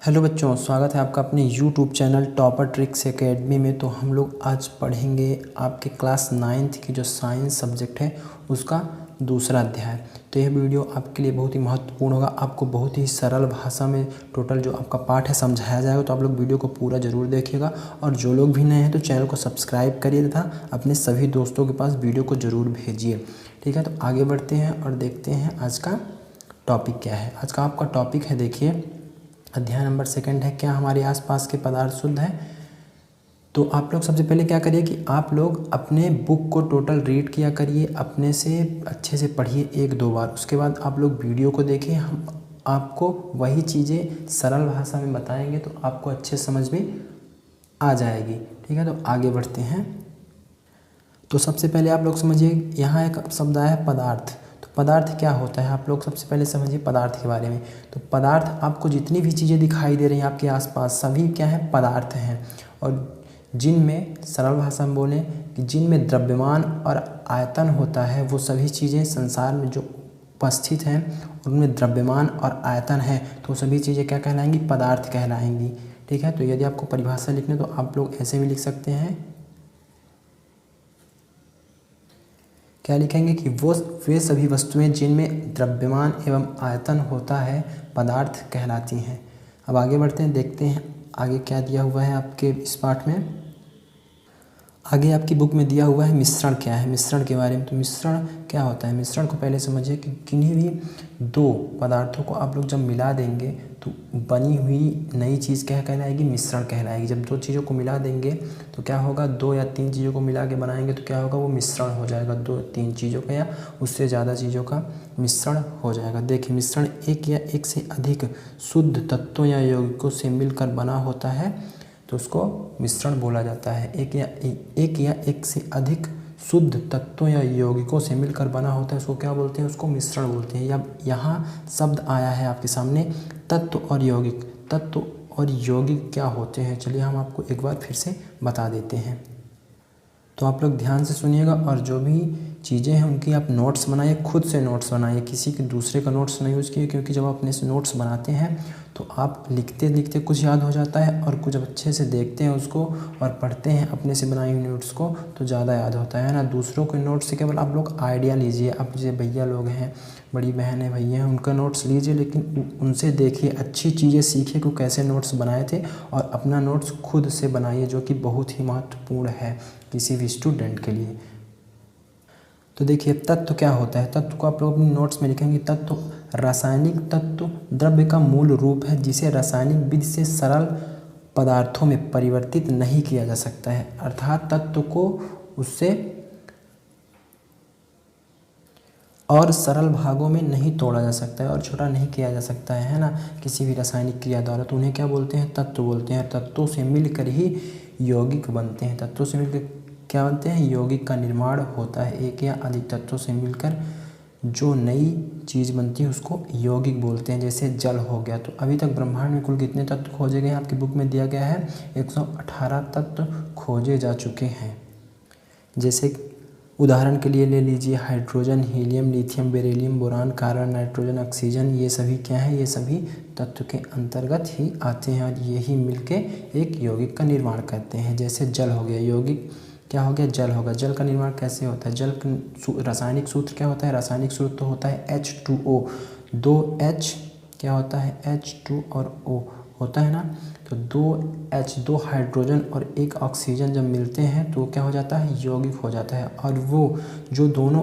Hello बच्चों, स्वागत है आपका अपने YouTube channel topper tricks academy में। तो हम लोग आज पढ़ेंगे आपके क्लास 9th की जो साइंस सब्जेक्ट है उसका दूसरा अध्याय। तो यह वीडियो आपके लिए बहुत ही महत्वपूर्ण होगा। आपको बहुत ही सरल भाषा में टोटल जो आपका पाठ है समझाया जाएगा। तो आप लोग वीडियो को पूरा ज़रूर देखिएगा और जो लोग भी नए हैं तो चैनल को सब्सक्राइब करिए तथा अपने सभी दोस्तों के पास वीडियो को ज़रूर भेजिए। ठीक है, तो आगे बढ़ते हैं और देखते हैं आज का टॉपिक क्या है। आज का आपका टॉपिक है, देखिए, अध्याय नंबर 2 है, क्या हमारे आसपास के पदार्थ शुद्ध हैं। तो आप लोग सबसे पहले क्या करिए कि आप लोग अपने बुक को टोटल रीड किया करिए, अपने से अच्छे से पढ़िए 1-2 बार। उसके बाद आप लोग वीडियो को देखिए, हम आपको वही चीज़ें सरल भाषा में बताएंगे तो आपको अच्छे समझ में आ जाएगी। ठीक है, तो आगे बढ़ते हैं। तो सबसे पहले आप लोग समझिए, यहाँ एक शब्द आया है पदार्थ। तो पदार्थ क्या होता है, आप लोग सबसे पहले समझिए पदार्थ के बारे में। तो पदार्थ, आपको जितनी भी चीज़ें दिखाई दे रही हैं आपके आसपास, सभी क्या है, पदार्थ हैं। और जिनमें, सरल भाषा में बोलें कि जिनमें द्रव्यमान और आयतन होता है, वो सभी चीज़ें संसार में जो उपस्थित हैं उनमें द्रव्यमान और आयतन है, तो सभी चीज़ें क्या कहलाएंगी, पदार्थ कहलाएंगी। ठीक है, तो यदि आपको परिभाषा लिखनी तो आप लोग ऐसे भी लिख सकते हैं, क्या लिखेंगे कि वे सभी वस्तुएं जिनमें द्रव्यमान एवं आयतन होता है पदार्थ कहलाती हैं। अब आगे बढ़ते हैं, देखते हैं आगे क्या दिया हुआ है आपके इस पाठ में। आगे आपकी बुक में दिया हुआ है मिश्रण क्या है, मिश्रण के बारे में। तो मिश्रण क्या होता है, मिश्रण को पहले समझिए कि किन्हीं भी 2 पदार्थों को आप लोग जब मिला देंगे तो बनी हुई नई चीज़ क्या कहलाएगी, मिश्रण कहलाएगी। जब 2 चीज़ों को मिला देंगे तो क्या होगा, 2 या 3 चीज़ों को मिला के बनाएंगे तो क्या होगा, वो मिश्रण हो जाएगा। 2-3 चीज़ों का या उससे ज़्यादा चीज़ों का मिश्रण हो जाएगा। देखिए, मिश्रण एक या एक से अधिक शुद्ध तत्वों या यौगिकों से मिलकर बना होता है तो उसको मिश्रण बोला जाता है। एक या एक से अधिक शुद्ध तत्वों या यौगिकों से मिलकर बना होता है, उसको क्या बोलते हैं, उसको मिश्रण बोलते हैं। या यहाँ शब्द आया है आपके सामने तत्व और यौगिक। तत्व और यौगिक क्या होते हैं, चलिए हम आपको एक बार फिर से बता देते हैं। तो आप लोग ध्यान से सुनिएगा और जो भी चीज़ें हैं उनकी आप नोट्स बनाइए, खुद से नोट्स बनाइए, किसी के दूसरे का नोट्स नहीं यूज़ कीजिए। क्योंकि जब आप अपने से नोट्स बनाते हैं तो आप लिखते लिखते कुछ याद हो जाता है और कुछ अच्छे से देखते हैं उसको और पढ़ते हैं अपने से बनाई हुई नोट्स को तो ज़्यादा याद होता है ना। दूसरों के नोट्स से केवल आप लोग आइडिया लीजिए। आप जैसे भैया लोग हैं, बड़ी बहन है, भैया हैं, उनका नोट्स लीजिए, लेकिन उनसे देखिए, अच्छी चीज़ें सीखिए कि कैसे नोट्स बनाए थे और अपना नोट्स खुद से बनाइए, जो कि बहुत ही महत्वपूर्ण है किसी भी स्टूडेंट के लिए। तो देखिए, तत्व क्या होता है। तत्व को आप लोग अपनी नोट्स में लिखेंगे। तत्व रासायनिक तत्व द्रव्य का मूल रूप है जिसे रासायनिक विधि से सरल पदार्थों में परिवर्तित नहीं किया जा सकता है। अर्थात तत्व को उससे और सरल भागों में नहीं तोड़ा जा सकता है और छोटा नहीं किया जा सकता है ना, किसी भी रासायनिक क्रिया द्वारा। तो उन्हें क्या बोलते हैं, तत्व बोलते हैं। तत्वों से मिलकर ही यौगिक बनते हैं। तत्वों से मिलकर क्या बनते हैं, यौगिक का निर्माण होता है। एक या अधिक तत्वों से मिलकर जो नई चीज़ बनती है उसको यौगिक बोलते हैं। जैसे जल हो गया। तो अभी तक ब्रह्मांड में कुल कितने तत्व खोजे गए हैं, आपकी बुक में दिया गया है 118 तत्व खोजे जा चुके हैं। जैसे उदाहरण के लिए ले लीजिए, hydrogen, helium, lithium, beryllium, boron, carbon, nitrogen, oxygen, ये सभी क्या है, ये सभी तत्व के अंतर्गत ही आते हैं और यही मिलके एक यौगिक का निर्माण करते हैं। जैसे जल हो गया, यौगिक क्या हो गया, जल होगा। जल का निर्माण कैसे होता है, जल का रासायनिक सूत्र क्या होता है, रासायनिक सूत्र तो होता है H2O। 2 H क्या होता है, H2 और O होता है ना। तो 2 हाइड्रोजन और 1 ऑक्सीजन जब मिलते हैं तो क्या हो जाता है, यौगिक हो जाता है। और वो जो दोनों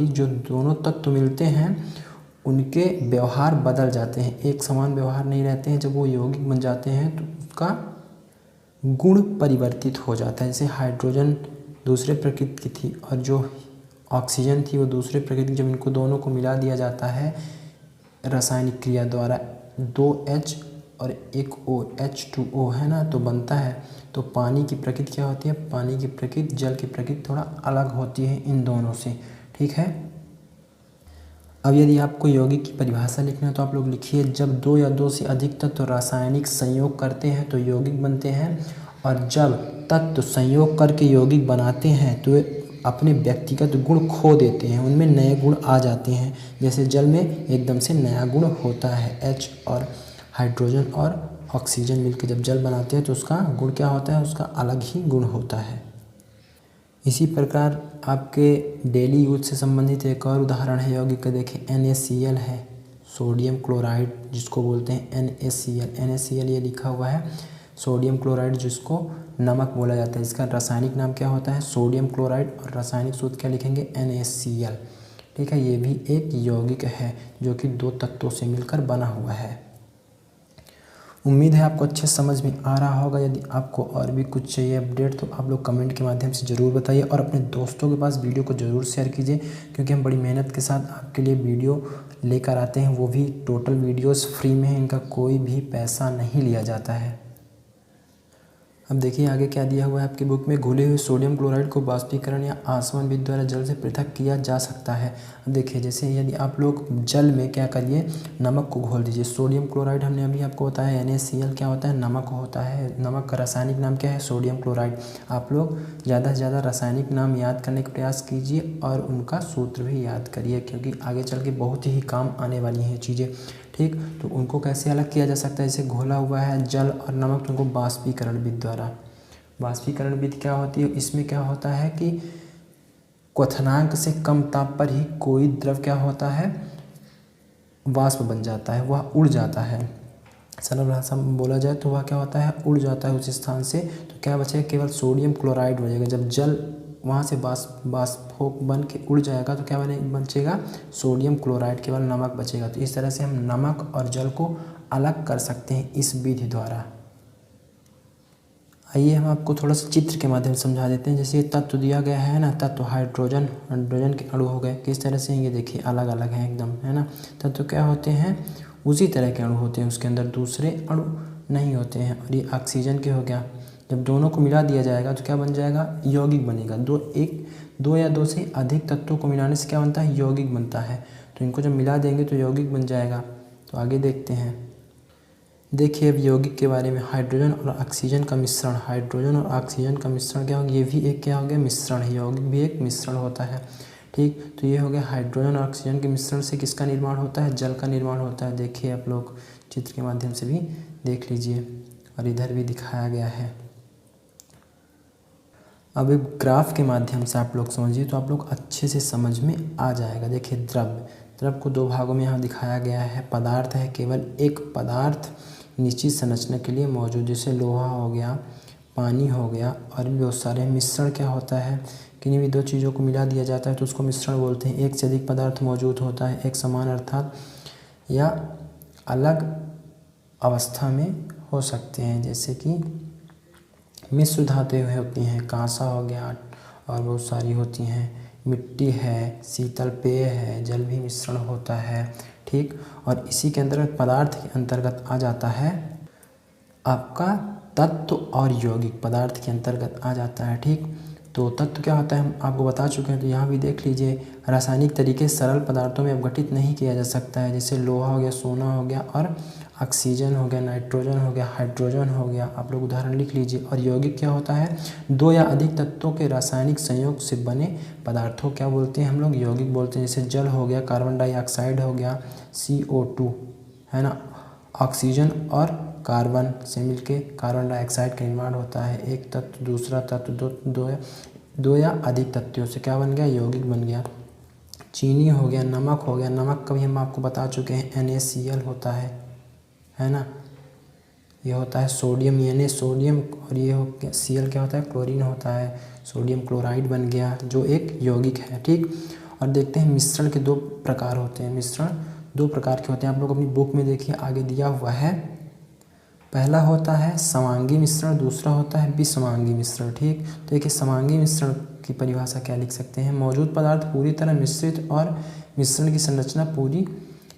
जो दोनों तत्व मिलते हैं उनके व्यवहार बदल जाते हैं, एक समान व्यवहार नहीं रहते हैं। जब वो यौगिक बन जाते हैं तो उसका गुण परिवर्तित हो जाता है। जैसे हाइड्रोजन दूसरे प्रकृति की थी और जो ऑक्सीजन थी वो दूसरे प्रकृति की। जब इनको दोनों को मिला दिया जाता है रासायनिक क्रिया द्वारा, 2H और 1 O, H2O है ना, तो बनता है। तो पानी की प्रकृति क्या होती है, पानी की प्रकृति जल की प्रकृति थोड़ा अलग होती है इन दोनों से। ठीक है, अब यदि आपको यौगिक की परिभाषा लिखना है तो आप लोग लिखिए, जब 2 या 2 से अधिक तत्व रासायनिक संयोग करते हैं तो यौगिक बनते हैं। और जब तत्व संयोग करके यौगिक बनाते हैं तो अपने व्यक्तिगत गुण खो देते हैं, उनमें नए गुण आ जाते हैं। जैसे जल में एकदम से नया गुण होता है। H और हाइड्रोजन और ऑक्सीजन मिलकर जब जल बनाते हैं तो उसका गुण क्या होता है, उसका अलग ही गुण होता है। इसी प्रकार आपके डेली यूज से संबंधित एक और उदाहरण है यौगिक का, देखिए NaCl है, सोडियम क्लोराइड जिसको बोलते हैं NaCl ये लिखा हुआ है, सोडियम क्लोराइड जिसको नमक बोला जाता है, इसका रासायनिक नाम क्या होता है, सोडियम क्लोराइड, और रासायनिक सूत्र क्या लिखेंगे, NaCl। ठीक है, ये भी एक यौगिक है जो कि 2 तत्वों से मिलकर बना हुआ है। उम्मीद है आपको अच्छे समझ में आ रहा होगा। यदि आपको और भी कुछ चाहिए अपडेट तो आप लोग कमेंट के माध्यम से ज़रूर बताइए, और अपने दोस्तों के पास वीडियो को ज़रूर शेयर कीजिए, क्योंकि हम बड़ी मेहनत के साथ आपके लिए वीडियो लेकर आते हैं, वो भी टोटल वीडियोस फ्री में है, इनका कोई भी पैसा नहीं लिया जाता है। अब देखिए आगे क्या दिया हुआ है आपकी बुक में, घुले हुए सोडियम क्लोराइड को बाष्पीकरण या आसवन विधि द्वारा जल से पृथक किया जा सकता है। अब देखिए जैसे यदि आप लोग जल में क्या करिए, नमक को घोल दीजिए, सोडियम क्लोराइड हमने अभी आपको बताया NaCl क्या होता है, नमक होता है, नमक का रासायनिक नाम क्या है, सोडियम क्लोराइड। आप लोग ज़्यादा से ज़्यादा रासायनिक नाम याद करने का प्रयास कीजिए और उनका सूत्र भी याद करिए, क्योंकि आगे चल के बहुत ही काम आने वाली हैं चीज़ें। ठीक, तो उनको कैसे अलग किया जा सकता है, जैसे घोला हुआ है जल और नमक, तो उनको बाष्पीकरण विधि द्वारा, बाष्पीकरण विधि क्या होती है, इसमें क्या होता है कि क्वथनांक से कम ताप पर ही कोई द्रव क्या होता है, वाष्प बन जाता है, वह उड़ जाता है। सरल भाषा में बोला जाए तो वह क्या होता है, उड़ जाता है उस स्थान से। तो क्या बचेगा, केवल सोडियम क्लोराइड बचेगा। जब जल वहाँ से वाष्प बन के उड़ जाएगा तो क्या बचेगा, सोडियम क्लोराइड, केवल नमक बचेगा। तो इस तरह से हम नमक और जल को अलग कर सकते हैं इस विधि द्वारा। आइए हम आपको थोड़ा सा चित्र के माध्यम से समझा देते हैं। जैसे ये तत्व दिया गया है ना, तत्व हाइड्रोजन के अणु हो गए, किस तरह से ये देखिए अलग अलग हैं एकदम, है ना। तत्व क्या होते हैं, उसी तरह के अणु होते हैं, उसके अंदर दूसरे अणु नहीं होते हैं। और ये ऑक्सीजन के हो गया, जब दोनों को मिला दिया जाएगा तो क्या बन जाएगा, यौगिक बनेगा। दो या दो से अधिक तत्वों को मिलाने से क्या बनता है, यौगिक बनता है। तो इनको जब मिला देंगे तो यौगिक बन जाएगा। तो आगे देखते हैं, देखिए अब यौगिक के बारे में, हाइड्रोजन और ऑक्सीजन का मिश्रण, हाइड्रोजन और ऑक्सीजन का मिश्रण क्या होगा, ये भी एक क्या हो गया, मिश्रण है। यौगिक भी एक मिश्रण होता है। ठीक, तो ये हो गया हाइड्रोजन और ऑक्सीजन के मिश्रण से किसका निर्माण होता है, जल का निर्माण होता है। देखिए आप लोग चित्र के माध्यम से भी देख लीजिए, और इधर भी दिखाया गया है। अब एक ग्राफ के माध्यम से आप लोग समझिए तो आप लोग अच्छे से समझ में आ जाएगा। देखिए द्रव को 2 भागों में यहाँ दिखाया गया है। पदार्थ है, केवल एक पदार्थ निश्चित संरचना के लिए मौजूद, जैसे लोहा हो गया, पानी हो गया, और भी बहुत सारे। मिश्रण क्या होता है, किन्हीं भी 2 चीज़ों को मिला दिया जाता है तो उसको मिश्रण बोलते हैं। एक से अधिक पदार्थ मौजूद होता है एक समान अर्थात या अलग अवस्था में हो सकते हैं, जैसे कि मिश्र धातुएं होती हैं, कांसा हो गया और बहुत सारी होती हैं, मिट्टी है, शीतल पेय है, जल भी मिश्रण होता है। ठीक, और इसी के अंतर्गत पदार्थ के अंतर्गत आ जाता है आपका तत्व और यौगिक, पदार्थ के अंतर्गत आ जाता है। ठीक, तो तत्व क्या होता है हम आपको बता चुके हैं, तो यहाँ भी देख लीजिए। रासायनिक तरीके सरल पदार्थों में अपघटित नहीं किया जा सकता है, जैसे लोहा हो गया, सोना हो गया, और ऑक्सीजन हो गया, नाइट्रोजन हो गया, हाइड्रोजन हो गया। आप लोग उदाहरण लिख लीजिए। और यौगिक क्या होता है, 2 या अधिक तत्वों के रासायनिक संयोग से बने पदार्थों क्या बोलते हैं हम लोग, यौगिक बोलते हैं। जैसे जल हो गया, कार्बन डाइऑक्साइड हो गया, CO2, है ना। ऑक्सीजन और कार्बन से मिलके कार्बन डाइऑक्साइड का निर्माण होता है। एक तत्व दूसरा तत्व, दो या अधिक तत्वों से क्या बन गया, यौगिक बन गया। चीनी हो गया, नमक हो गया, नमक का भी हम आपको बता चुके हैं, NaCl होता है ना। ये होता है सोडियम, सोडियम, और ये हो गया Cl क्या होता है, क्लोरीन होता है। सोडियम क्लोराइड बन गया जो एक यौगिक है। ठीक, और देखते हैं मिश्रण के 2 प्रकार होते हैं। मिश्रण 2 प्रकार के होते हैं, आप लोग अपनी बुक में देखिए आगे दिया हुआ है। पहला होता है समांगी मिश्रण, दूसरा होता है विसमांगी मिश्रण। ठीक, तो देखिए समांगी मिश्रण की परिभाषा क्या लिख सकते हैं, मौजूद पदार्थ पूरी तरह मिश्रित और मिश्रण की संरचना पूरी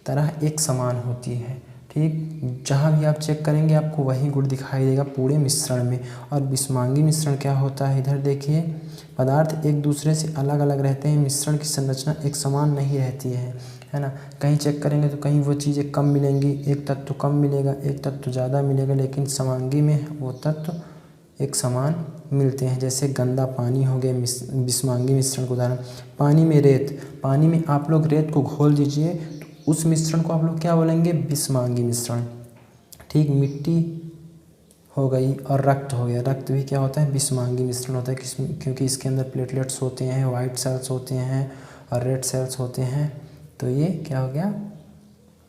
तरह एक समान होती है। ठीक, जहाँ भी आप चेक करेंगे आपको वही गुण दिखाई देगा पूरे मिश्रण में। और विसमांगी मिश्रण क्या होता है, इधर देखिए, पदार्थ एक दूसरे से अलग अलग रहते हैं, मिश्रण की संरचना एक समान नहीं रहती है ना। कहीं चेक करेंगे तो कहीं वो चीज़ें कम मिलेंगी, एक तत्व कम मिलेगा, एक तत्व ज़्यादा मिलेगा, लेकिन समांगी में वो तत्व एक समान मिलते हैं। जैसे गंदा पानी हो गया, विसमांगी मिश्रण का उदाहरण। पानी में रेत, पानी में आप लोग रेत को घोल दीजिए तो उस मिश्रण को आप लोग क्या बोलेंगे, विसमांगी मिश्रण। ठीक, मिट्टी हो गई और रक्त हो गया। रक्त भी क्या होता है, विषमांगी मिश्रण होता है, क्योंकि इसके अंदर प्लेटलेट्स होते हैं, वाइट सेल्स होते हैं और रेड सेल्स होते हैं। तो ये क्या हो गया,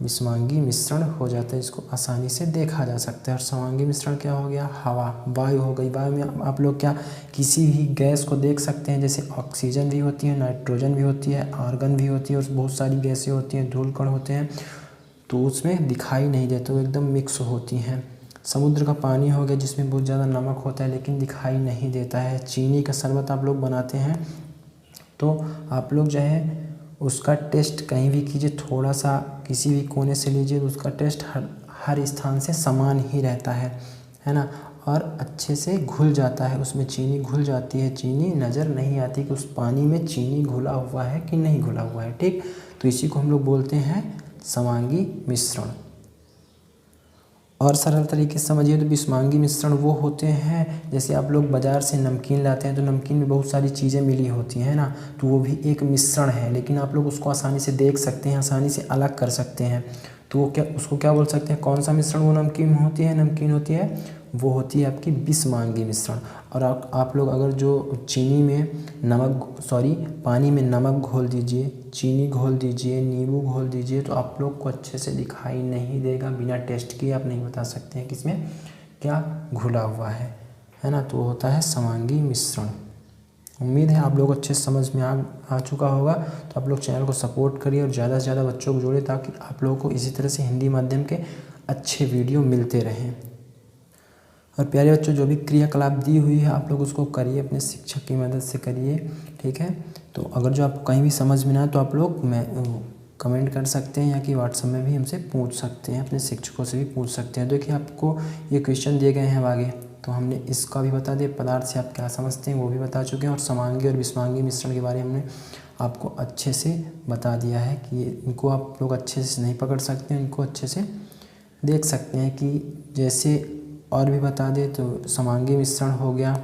विषमांगी मिश्रण हो जाता है। इसको आसानी से देखा जा सकता है। और समांगी मिश्रण क्या हो गया, हवा, वायु हो गई। वायु में आप लोग क्या किसी भी गैस को देख सकते हैं, जैसे ऑक्सीजन भी होती है, नाइट्रोजन भी होती है, आर्गन भी होती है और बहुत सारी गैसें होती हैं, धूल कण होते हैं, तो उसमें दिखाई नहीं देते, वो एकदम मिक्स होती हैं। समुद्र का पानी हो गया जिसमें बहुत ज़्यादा नमक होता है लेकिन दिखाई नहीं देता है। चीनी का शरबत आप लोग बनाते हैं तो आप लोग जो है उसका टेस्ट कहीं भी कीजिए, थोड़ा सा किसी भी कोने से लीजिए, उसका टेस्ट हर स्थान से समान ही रहता है ना, और अच्छे से घुल जाता है, उसमें चीनी घुल जाती है। चीनी नज़र नहीं आती कि उस पानी में चीनी घुला हुआ है कि नहीं घुला हुआ है। ठीक, तो इसी को हम लोग बोलते हैं समांगी मिश्रण। और सरल तरीके से समझिए तो विषमांगी मिश्रण वो होते हैं, जैसे आप लोग बाज़ार से नमकीन लाते हैं तो नमकीन में बहुत सारी चीज़ें मिली होती हैं ना, तो वो भी एक मिश्रण है, लेकिन आप लोग उसको आसानी से देख सकते हैं, आसानी से अलग कर सकते हैं। तो वो क्या, उसको क्या बोल सकते हैं, कौन सा मिश्रण वो नमकीन होती है, वो होती है आपकी विषमांगी मिश्रण। और आप लोग अगर जो चीनी में पानी में नमक घोल दीजिए, चीनी घोल दीजिए, नींबू घोल दीजिए, तो आप लोग को अच्छे से दिखाई नहीं देगा। बिना टेस्ट किए आप नहीं बता सकते हैं कि इसमें क्या घुला हुआ है ना। तो होता है समांगी मिश्रण। उम्मीद है आप लोग अच्छे से समझ में आ चुका होगा। तो आप लोग चैनल को सपोर्ट करिए और ज़्यादा से ज़्यादा बच्चों को जोड़े, ताकि आप लोगों को इसी तरह से हिंदी माध्यम के अच्छे वीडियो मिलते रहें। और प्यारे बच्चों, जो भी क्रियाकलाप दी हुई है आप लोग उसको करिए, अपने शिक्षक की मदद से करिए। ठीक है, तो अगर जो आपको कहीं भी समझ में ना आए तो आप लोग कमेंट कर सकते हैं, या कि व्हाट्सएप में भी हमसे पूछ सकते हैं, अपने शिक्षकों से भी पूछ सकते हैं। देखिए आपको ये क्वेश्चन दिए गए हैं अब आगे, तो हमने इसका भी बता दिया, पदार्थ से आप क्या समझते हैं वो भी बता चुके हैं, और समांगी और विषमांगी मिश्रण के बारे में हमने आपको अच्छे से बता दिया है कि इनको आप लोग अच्छे से नहीं पकड़ सकते हैं, इनको अच्छे से देख सकते हैं। कि जैसे और भी बता दें तो समांगी मिश्रण हो गया,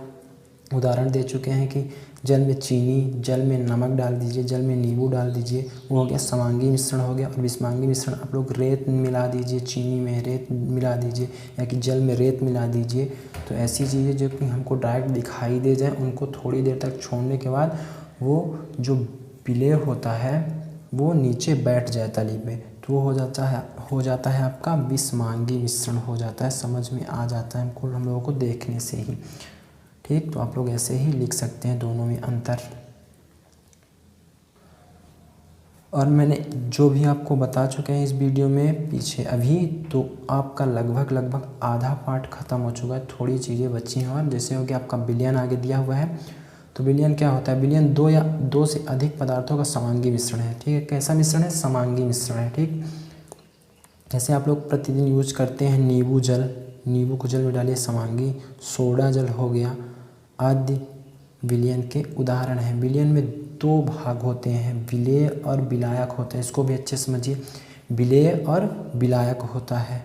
उदाहरण दे चुके हैं कि जल में चीनी, जल में नमक डाल दीजिए, जल में नींबू डाल दीजिए, वो हो गया समांगी मिश्रण हो गया। और विषमांगी मिश्रण आप लोग रेत मिला दीजिए, चीनी में रेत मिला दीजिए, या कि जल में रेत मिला दीजिए। तो ऐसी चीज़ें जो कि हमको डायरेक्ट दिखाई दे जाए, उनको थोड़ी देर तक छोड़ने के बाद वो जो विलेय होता है वो नीचे बैठ जाए तली पे, तो वो हो जाता है आपका विषमांगी मिश्रण हो जाता है। समझ में आ जाता है हमको, हम लोगों को देखने से ही। ठीक, तो आप लोग ऐसे ही लिख सकते हैं दोनों में अंतर। और मैंने जो भी आपको बता चुके हैं इस वीडियो में पीछे अभी, तो आपका लगभग आधा पार्ट ख़त्म हो चुका है, थोड़ी चीज़ें बची हैं। और जैसे हो कि आपका विलयन आगे दिया हुआ है, तो विलयन क्या होता है, विलयन दो या दो से अधिक पदार्थों का समांगी मिश्रण है। ठीक है, कैसा मिश्रण है, समांगी मिश्रण है। ठीक, जैसे आप लोग प्रतिदिन यूज करते हैं नींबू जल, नींबू को जल में डालिए, समांगी। सोडा जल हो गया, आदि विलयन के उदाहरण हैं। विलयन में दो भाग होते हैं, विलेय और विलायक होते हैं। इसको भी अच्छे से समझिए, विलेय और विलायक होता है।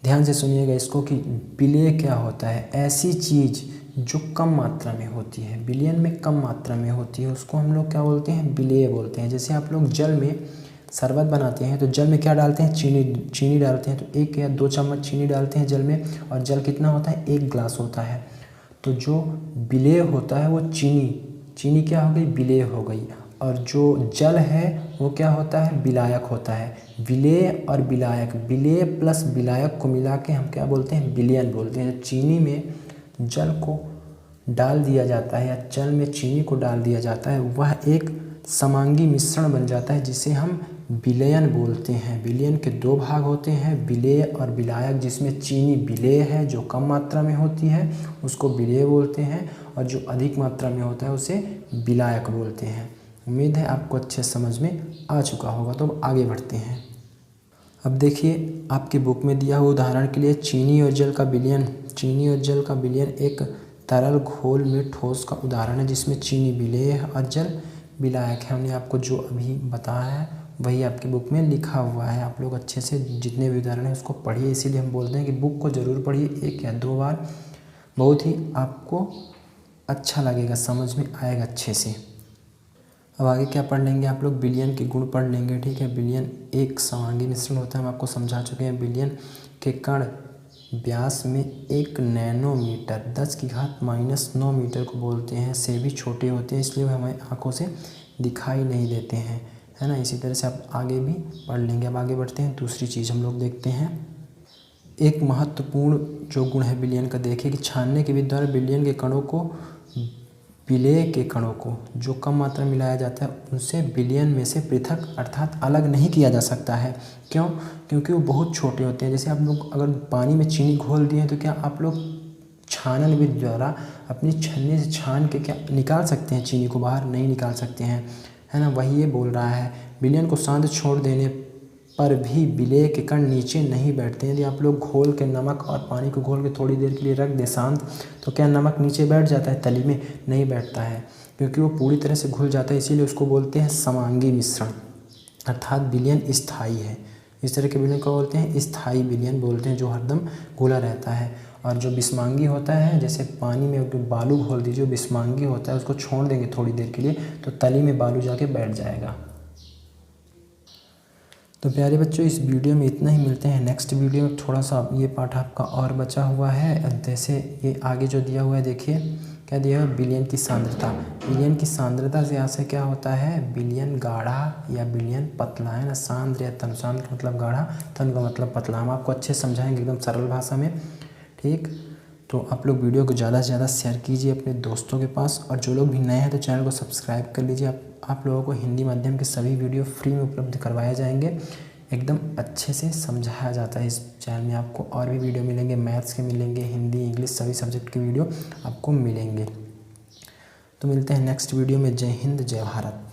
ध्यान से सुनिएगा इसको कि विलेय क्या होता है, ऐसी चीज़ जो कम मात्रा में होती है, विलयन में कम मात्रा में होती है, उसको हम लोग क्या बोलते हैं, विलेय बोलते हैं। जैसे आप लोग जल में शरबत बनाते हैं तो जल में क्या डालते हैं, चीनी डालते हैं। तो 1 या 2 चम्मच चीनी डालते हैं जल में, और जल कितना होता है, 1 गिलास होता है। तो जो विलेय होता है वो चीनी क्या हो गई, विलेय हो गई। और जो जल है वो क्या होता है, विलायक होता है। विलेय और विलायक, विलेय प्लस विलायक को मिला के हम क्या बोलते हैं, विलयन बोलते हैं। चीनी में जल को डाल दिया जाता है, या जल में चीनी को डाल दिया जाता है, वह एक समांगी मिश्रण बन जाता है, जिसे हम विलयन बोलते हैं। विलयन के 2 भाग होते हैं, विलेय और विलायक। जिसमें चीनी विलेय है, जो कम मात्रा में होती है उसको विलेय बोलते हैं, और जो अधिक मात्रा में होता है उसे विलायक बोलते हैं। उम्मीद है आपको अच्छे समझ में आ चुका होगा। तो अब आगे बढ़ते हैं। अब देखिए आपकी बुक में दिया हुआ उदाहरण के लिए चीनी और जल का विलयन। चीनी और जल का विलयन एक तरल घोल में ठोस का उदाहरण है, जिसमें चीनी विलेय है और जल विलायक है। हमने आपको जो अभी बताया है वही आपकी बुक में लिखा हुआ है। आप लोग अच्छे से जितने भी उदाहरण हैं उसको पढ़िए। इसीलिए हम बोलते हैं कि बुक को ज़रूर पढ़िए, 1 या 2 बार, बहुत ही आपको अच्छा लगेगा, समझ में आएगा अच्छे से। अब आगे क्या पढ़ लेंगे आप लोग, विलयन के गुण पढ़ लेंगे। ठीक है, विलयन एक समांगी मिश्रण होता है, हम आपको समझा चुके हैं। विलयन के कण व्यास में 1 नैनोमीटर 10⁻⁻9 मीटर को बोलते हैं से भी छोटे होते हैं, इसलिए वे हमें आँखों से दिखाई नहीं देते हैं, है ना। इसी तरह से आप आगे भी पढ़ लेंगे। अब आगे बढ़ते हैं, दूसरी चीज़ हम लोग देखते हैं। एक महत्वपूर्ण जो गुण है विलयन का, देखिए कि छानने के विधि द्वारा विलयन के कणों को विलेय के कणों को जो कम मात्रा में मिलाया जाता है उनसे विलयन में से पृथक अर्थात अलग नहीं किया जा सकता है। क्यों? क्योंकि वो बहुत छोटे होते हैं। जैसे आप लोग अगर पानी में चीनी घोल दिए तो क्या आप लोग छानन विधि द्वारा अपनी छन्नी से छान के क्या निकाल सकते हैं चीनी को बाहर? नहीं निकाल सकते हैं, है ना। वही ये बोल रहा है, विलयन को शांत छोड़ देने पर भी विलेय के कण नीचे नहीं बैठते हैं। यदि आप लोग घोल के नमक और पानी को घोल के थोड़ी देर के लिए रख दें शांत, तो क्या नमक नीचे बैठ जाता है? तली में नहीं बैठता है, क्योंकि वो पूरी तरह से घुल जाता है। इसीलिए उसको बोलते हैं समांगी मिश्रण, अर्थात विलयन स्थायी है। इस तरह के विलयन को बोलते हैं स्थायी विलयन बोलते हैं, जो हरदम घुला रहता है। और जो विषमांगी होता है, जैसे पानी में बालू घोल दीजिए, विषमांगी होता है, उसको छोड़ देंगे थोड़ी देर के लिए तो तली में बालू जाके बैठ जाएगा। तो प्यारे बच्चों, इस वीडियो में इतना ही। मिलते हैं नेक्स्ट वीडियो में। थोड़ा सा ये पार्ट आपका और बचा हुआ है। जैसे ये आगे जो दिया हुआ है, देखिए क्या दिया है, विलयन की सांद्रता। विलयन की सांद्रता से यहाँ से क्या होता है, विलयन गाढ़ा या विलयन पतला, है ना। सांद्र या तन, सांद्र का मतलब गाढ़ा, तन का मतलब पतला। हम आपको अच्छे समझाएंगे एकदम सरल भाषा में, ठीक। तो आप लोग वीडियो को ज़्यादा से ज़्यादा शेयर कीजिए अपने दोस्तों के पास, और जो लोग भी नए हैं तो चैनल को सब्सक्राइब कर लीजिए। आप लोगों को हिंदी माध्यम के सभी वीडियो फ्री में उपलब्ध करवाए जाएंगे। एकदम अच्छे से समझाया जाता है इस चैनल में। आपको और भी वीडियो मिलेंगे, मैथ्स के मिलेंगे, हिंदी, इंग्लिश, सभी सब्जेक्ट के वीडियो आपको मिलेंगे। तो मिलते हैं नेक्स्ट वीडियो में। जय हिंद, जय भारत।